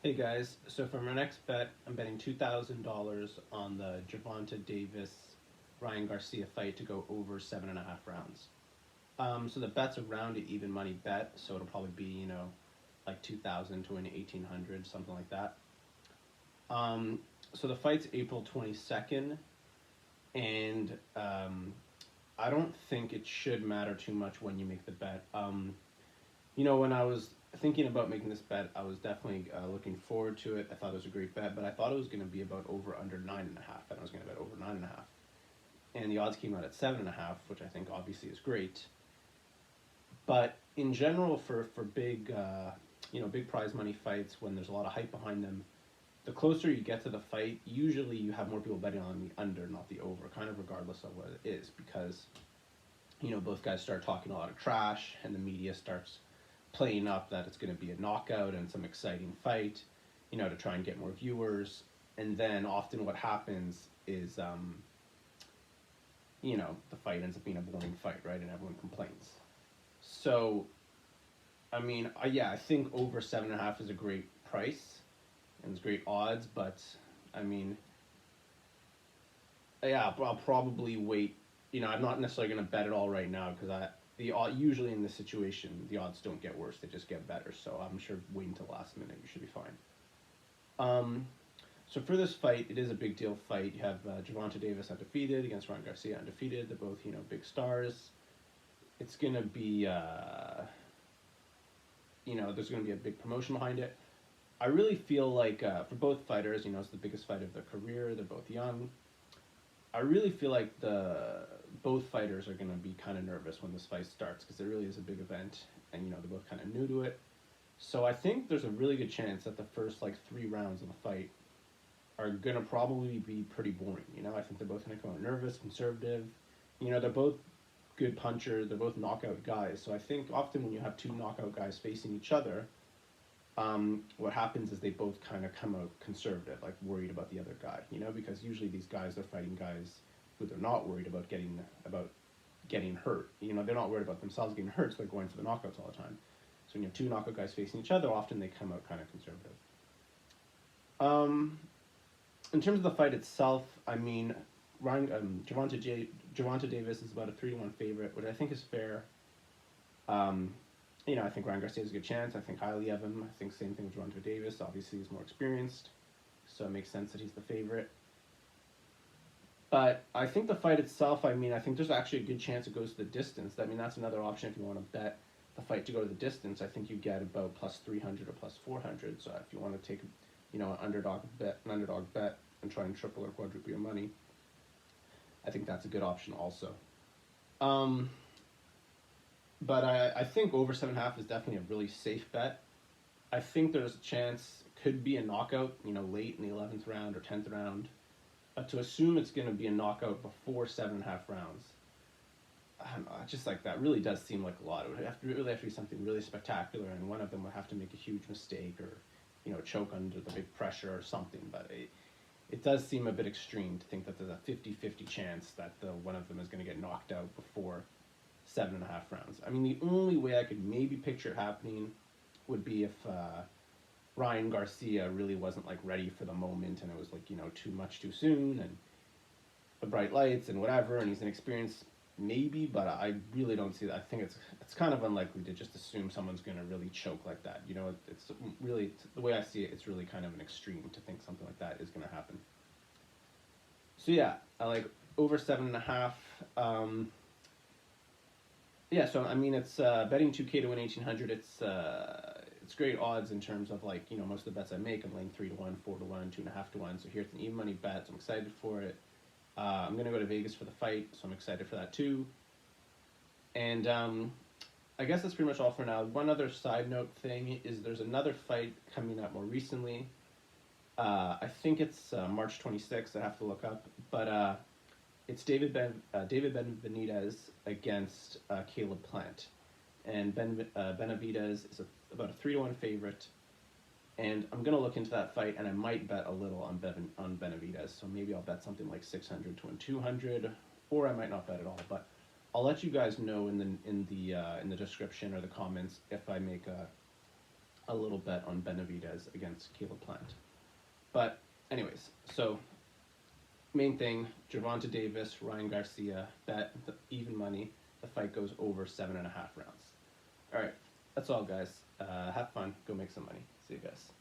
Hey guys, so for my next bet, I'm betting $2,000 on the Gervonta Davis Ryan Garcia fight to go over 7.5 rounds. So the bet's around an even money bet, so it'll probably be like 2,000 to an 1,800, something like that. So the fight's April 22nd, and I don't think it should matter too much when you make the bet. When I was thinking about making this bet, I was definitely looking forward to it. I thought it was a great bet, but I thought it was going to be about over under 9.5, and I was going to bet over 9.5. And the odds came out at 7.5, which I think obviously is great. But in general, for big, big prize money fights, when there's a lot of hype behind them, the closer you get to the fight, usually you have more people betting on the under, not the over, kind of regardless of what it is, because both guys start talking a lot of trash, and the media starts playing up that it's going to be a knockout and some exciting fight, to try and get more viewers. And then often what happens is, the fight ends up being a boring fight, right? And everyone complains. So, I think over 7.5 is a great price and it's great odds, but I'll probably wait. I'm not necessarily going to bet it all right now because usually in this situation the odds don't get worse; they just get better. So I'm sure wait until the last minute, you should be fine. So for this fight, it is a big deal fight. You have Gervonta Davis undefeated against Ryan Garcia undefeated. They're both big stars. It's gonna be there's gonna be a big promotion behind it. I really feel like for both fighters, it's the biggest fight of their career. They're both young. I really feel like both fighters are going to be kind of nervous when this fight starts because it really is a big event, and they're both kind of new to it. So I think there's a really good chance that the first 3 rounds of the fight are going to probably be pretty boring. I think they're both going to come out nervous, conservative. They're both good punchers. They're both knockout guys. So I think often when you have two knockout guys facing each other, what happens is they both kind of come out conservative, like worried about the other guy, because usually these guys are fighting guys who they're not worried about getting hurt. They're not worried about themselves getting hurt, so they're going for the knockouts all the time. So when you have two knockout guys facing each other, often they come out kind of conservative. In terms of the fight itself, Gervonta Davis is about a 3-1 favorite, which I think is fair. I think Ryan Garcia has a good chance. I think highly of him. I think same thing with Gervonta Davis. Obviously, he's more experienced, so it makes sense that he's the favorite. But I think the fight itself, I think there's actually a good chance it goes to the distance. That's another option if you want to bet the fight to go to the distance. I think you get about plus 300 or plus 400. So if you want to take, an underdog bet, and try and triple or quadruple your money, I think that's a good option also. But I think over 7.5 is definitely a really safe bet. I think there's a chance it could be a knockout, late in the 11th round or 10th round. But to assume it's going to be a knockout before 7.5 rounds, I don't know, just like that really does seem like a lot. It would have to be something really spectacular, and one of them would have to make a huge mistake or, choke under the big pressure or something. But it does seem a bit extreme to think that there's a 50-50 chance that one of them is going to get knocked out before 7.5 rounds. The only way I could maybe picture it happening would be if Ryan Garcia really wasn't ready for the moment, and it was too much too soon, and the bright lights and whatever, and he's inexperienced, maybe. But I really don't see that. I think it's kind of unlikely to just assume someone's going to really choke like that. It's really, the way I see it, it's really kind of an extreme to think something like that is going to happen. So yeah, I like over 7.5. So it's betting 2K to win 1,800. It's great odds in terms of most of the bets I make. I'm laying 3-1, 4-1, 2.5-1. So here's an even money bet. So I'm excited for it. I'm gonna go to Vegas for the fight, so I'm excited for that too. And I guess that's pretty much all for now. One other side note thing is there's another fight coming up more recently. I think it's March 26th. I have to look up, but it's David Benavidez against Caleb Plant, and Benavidez is about a 3-1 favorite. And I'm gonna look into that fight, and I might bet a little on Benavidez. So maybe I'll bet something like 600 to 200, or I might not bet at all. But I'll let you guys know in the description or the comments if I make a little bet on Benavidez against Caleb Plant. But anyways, so main thing, Gervonta Davis, Ryan Garcia, bet the even money. The fight goes over 7.5 rounds. All right, that's all, guys. Have fun. Go make some money. See you guys.